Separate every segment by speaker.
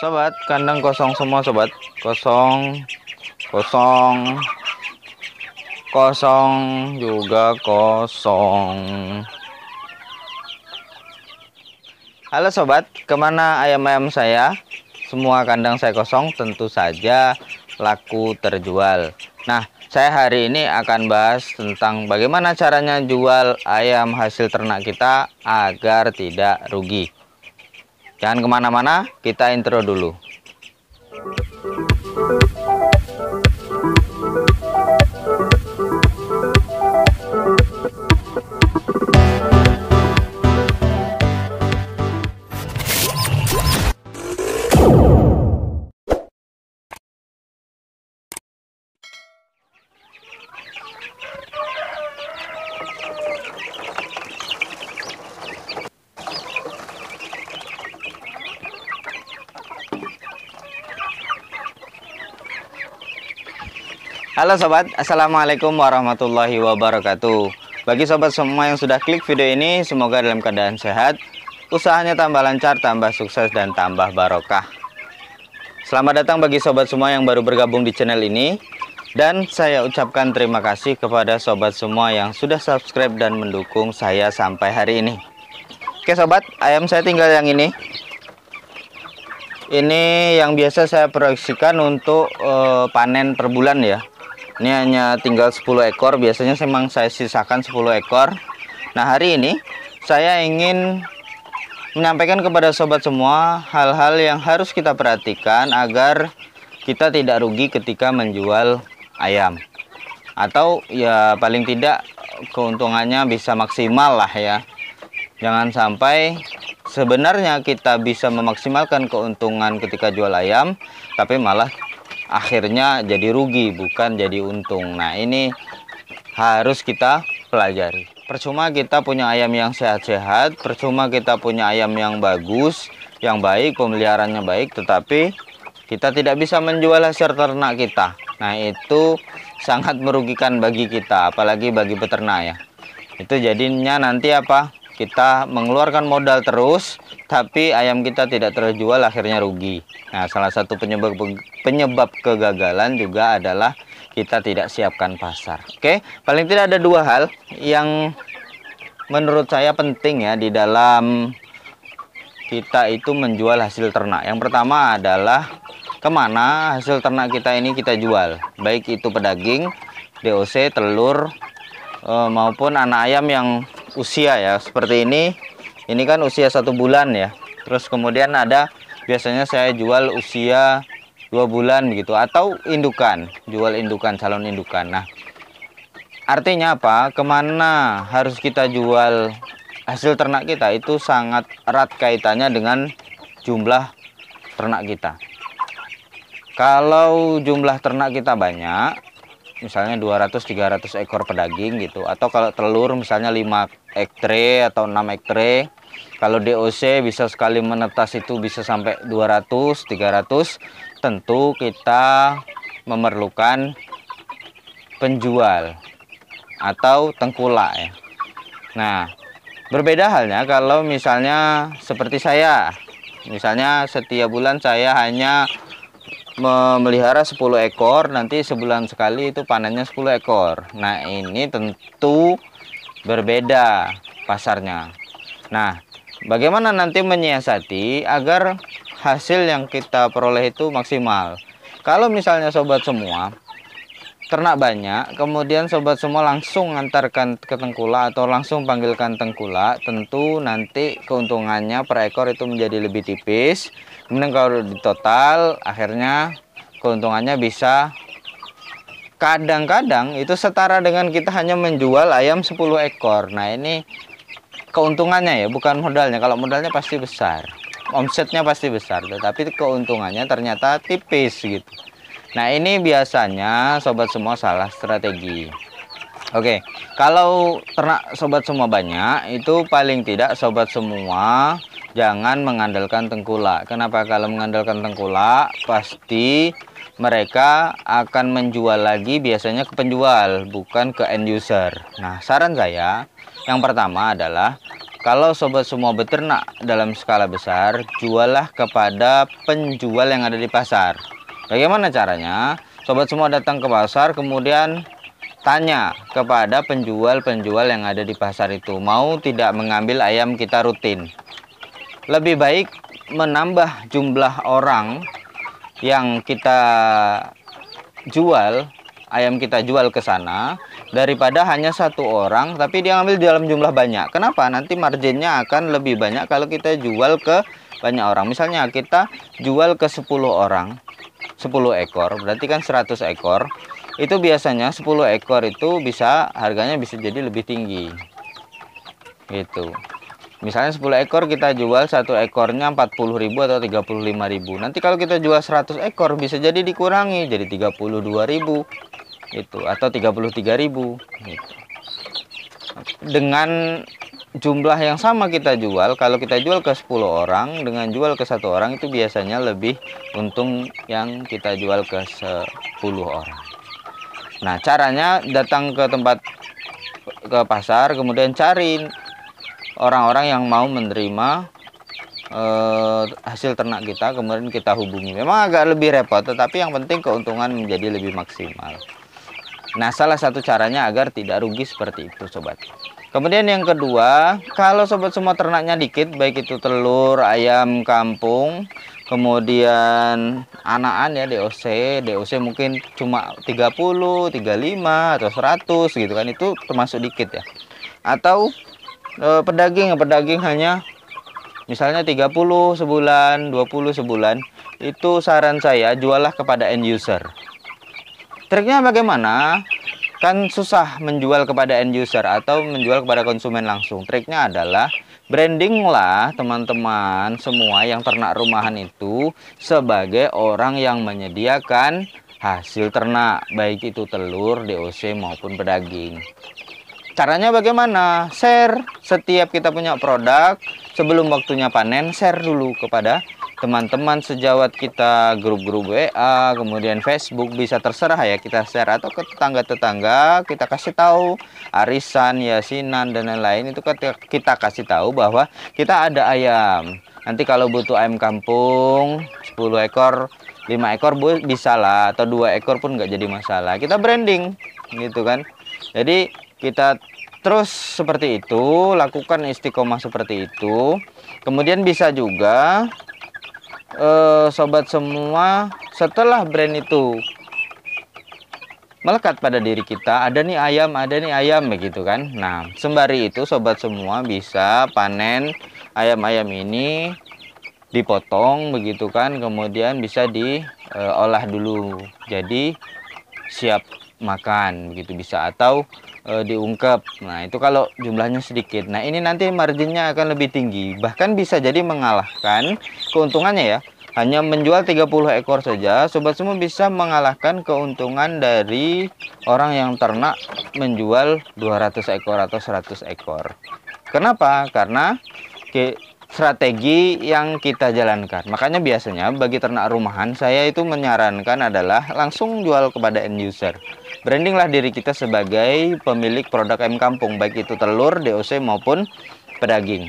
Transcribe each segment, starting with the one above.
Speaker 1: Sobat, kandang kosong semua sobat. Kosong, kosong, kosong, juga kosong. Halo sobat, kemana ayam-ayam saya? Semua kandang saya kosong, tentu saja laku terjual. Nah, saya hari ini akan bahas tentang bagaimana caranya jual ayam hasil ternak kita agar tidak rugi. Jangan kemana-mana, kita intro dulu. Halo sobat, assalamualaikum warahmatullahi wabarakatuh. Bagi sobat semua yang sudah klik video ini, semoga dalam keadaan sehat, usahanya tambah lancar, tambah sukses, dan tambah barokah. Selamat datang bagi sobat semua yang baru bergabung di channel ini. Dan saya ucapkan terima kasih kepada sobat semua yang sudah subscribe dan mendukung saya sampai hari ini. Oke sobat, ayam saya tinggal yang ini. Ini yang biasa saya proyeksikan untuk panen per bulan ya. Ini hanya tinggal 10 ekor, biasanya memang saya sisakan 10 ekor. Nah, hari ini saya ingin menyampaikan kepada sobat semua hal-hal yang harus kita perhatikan agar kita tidak rugi ketika menjual ayam. Atau ya paling tidak keuntungannya bisa maksimal lah ya. Jangan sampai sebenarnya kita bisa memaksimalkan keuntungan ketika jual ayam, tapi malah akhirnya jadi rugi, bukan jadi untung. Nah, ini harus kita pelajari. Percuma kita punya ayam yang sehat-sehat, percuma kita punya ayam yang bagus, yang baik, pemeliharaannya baik, tetapi kita tidak bisa menjual hasil ternak kita. Nah, itu sangat merugikan bagi kita, apalagi bagi peternak ya. Itu jadinya nanti apa? Kita mengeluarkan modal terus, tapi ayam kita tidak terjual, akhirnya rugi. Nah, salah satu penyebab kegagalan juga adalah kita tidak siapkan pasar. Oke, paling tidak ada dua hal yang menurut saya penting ya di dalam kita itu menjual hasil ternak. Yang pertama adalah kemana hasil ternak kita ini kita jual, baik itu pedaging, DOC, telur, maupun anak ayam yang usia ya seperti ini kan usia 1 bulan ya. Terus kemudian ada biasanya saya jual usia 2 bulan begitu, atau indukan, jual indukan, calon indukan. Nah, artinya apa? Kemana harus kita jual hasil ternak kita itu sangat erat kaitannya dengan jumlah ternak kita. Kalau jumlah ternak kita banyak, misalnya 200-300 ekor pedaging gitu, atau kalau telur misalnya 5 ek tray atau 6 ek tray, kalau DOC bisa sekali menetas itu bisa sampai 200-300, tentu kita memerlukan penjual atau tengkulak ya. Nah, berbeda halnya kalau misalnya seperti saya, misalnya setiap bulan saya hanya memelihara 10 ekor, nanti sebulan sekali itu panennya 10 ekor. Nah, ini tentu berbeda pasarnya. Nah, bagaimana nanti menyiasati agar hasil yang kita peroleh itu maksimal? Kalau misalnya sobat semua ternak banyak, kemudian sobat semua langsung antarkan ke tengkulak atau langsung panggilkan tengkulak, tentu nanti keuntungannya per ekor itu menjadi lebih tipis. Kemudian kalau di total, akhirnya keuntungannya bisa kadang-kadang itu setara dengan kita hanya menjual ayam 10 ekor. Nah, ini keuntungannya ya, bukan modalnya. Kalau modalnya pasti besar, omsetnya pasti besar, tetapi keuntungannya ternyata tipis gitu. Nah, ini biasanya sobat semua salah strategi. Oke, kalau ternak sobat semua banyak, itu paling tidak sobat semua jangan mengandalkan tengkulak. Kenapa? Kalau mengandalkan tengkulak, pasti mereka akan menjual lagi biasanya ke penjual, bukan ke end user. Nah, saran saya yang pertama adalah Kalau sobat semua beternak dalam skala besar, juallah kepada penjual yang ada di pasar. Bagaimana caranya? Sobat semua datang ke pasar, kemudian tanya kepada penjual-penjual yang ada di pasar itu, mau tidak mengambil ayam kita rutin. Lebih baik menambah jumlah orang yang kita jual, ayam kita jual ke sana, daripada hanya satu orang tapi dia ngambil dalam jumlah banyak. Kenapa? Nanti marginnya akan lebih banyak kalau kita jual ke banyak orang. Misalnya kita jual ke 10 orang, 10 ekor, berarti kan 100 ekor. Itu biasanya 10 ekor itu harganya bisa jadi lebih tinggi. Gitu. Misalnya 10 ekor kita jual, satu ekornya 40.000 atau 35.000. Nanti kalau kita jual 100 ekor bisa jadi dikurangi jadi 32.000 itu atau 33.000 gitu. Dengan jumlah yang sama kita jual, kalau kita jual ke 10 orang dengan jual ke satu orang itu biasanya lebih untung yang kita jual ke 10 orang. Nah, caranya datang ke pasar, kemudian cari orang-orang yang mau menerima hasil ternak kita, kemudian kita hubungi. Memang agak lebih repot, tetapi yang penting keuntungan menjadi lebih maksimal. Nah, salah satu caranya agar tidak rugi seperti itu, sobat. Kemudian yang kedua, kalau sobat semua ternaknya dikit, baik itu telur, ayam kampung, kemudian anakan ya, DOC mungkin cuma 30, 35 atau 100 gitu kan, itu termasuk dikit ya. Atau pedaging hanya misalnya 30 sebulan, 20 sebulan, itu saran saya jualah kepada end user. Triknya bagaimana? Kan susah menjual kepada end user atau menjual kepada konsumen langsung. Triknya adalah brandinglah teman-teman semua yang ternak rumahan itu sebagai orang yang menyediakan hasil ternak, baik itu telur, DOC maupun pedaging. Caranya bagaimana? Share setiap kita punya produk, sebelum waktunya panen, share dulu kepada teman-teman sejawat kita, grup-grup WA, kemudian Facebook, bisa terserah ya kita share, atau ke tetangga-tetangga kita kasih tahu, arisan, yasinan dan lain-lain itu kita kasih tahu bahwa kita ada ayam. Nanti kalau butuh ayam kampung 10 ekor, 5 ekor bisa lah, atau 2 ekor pun nggak jadi masalah. Kita branding gitu kan. Jadi kita terus seperti itu, lakukan istiqomah seperti itu. Kemudian bisa juga sobat semua, setelah brand itu melekat pada diri kita, ada nih ayam begitu kan. Nah, sembari itu sobat semua bisa panen ayam-ayam ini, dipotong begitu kan, kemudian bisa diolah dulu jadi siap makan begitu bisa, atau diungkep. Nah, itu kalau jumlahnya sedikit. Nah, ini nanti marginnya akan lebih tinggi, bahkan bisa jadi mengalahkan keuntungannya ya. Hanya menjual 30 ekor saja, sobat semua bisa mengalahkan keuntungan dari orang yang ternak menjual 200 ekor atau 100 ekor. Kenapa? Karena strategi yang kita jalankan. Makanya biasanya bagi ternak rumahan, saya itu menyarankan adalah langsung jual kepada end user. Brandinglah diri kita sebagai pemilik produk ayam kampung, baik itu telur, DOC maupun pedaging.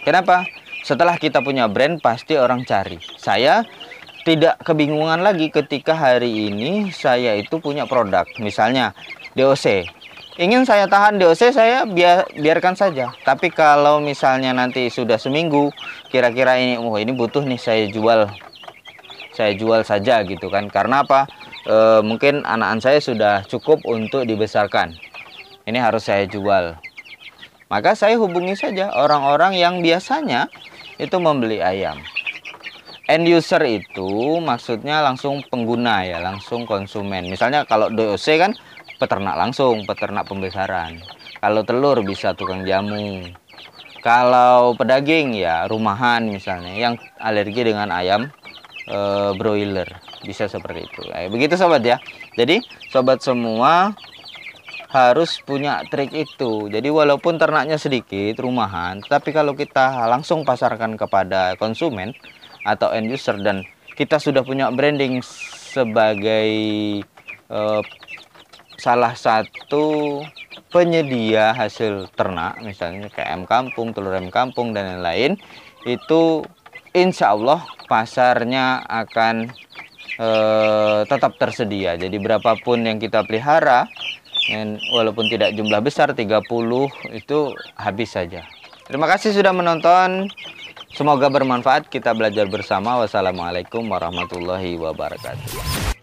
Speaker 1: Kenapa? Setelah kita punya brand, pasti orang cari. Saya tidak kebingungan lagi ketika hari ini saya itu punya produk, misalnya DOC. Ingin saya tahan DOC, saya biarkan saja. Tapi kalau misalnya nanti sudah seminggu, kira-kira ini butuh nih, saya jual saja gitu kan. Karena apa? Mungkin anak-anak saya sudah cukup untuk dibesarkan. Ini harus saya jual. Maka saya hubungi saja orang-orang yang biasanya itu membeli ayam. End user itu maksudnya langsung pengguna ya, langsung konsumen. Misalnya kalau DOC kan peternak langsung, peternak pembesaran. Kalau telur bisa tukang jamu. Kalau pedaging ya rumahan misalnya yang alergi dengan ayam broiler, bisa seperti itu. Begitu sobat ya. Jadi sobat semua harus punya trik itu. Jadi walaupun ternaknya sedikit, rumahan, tapi kalau kita langsung pasarkan kepada konsumen atau end user, dan kita sudah punya branding sebagai salah satu penyedia hasil ternak, misalnya kayak ayam kampung, telur ayam kampung, dan lain-lain, itu insya Allah pasarnya akan tetap tersedia. Jadi berapapun yang kita pelihara, walaupun tidak jumlah besar, 30 itu habis saja. Terima kasih sudah menonton. Semoga bermanfaat. Kita belajar bersama. Wassalamualaikum warahmatullahi wabarakatuh.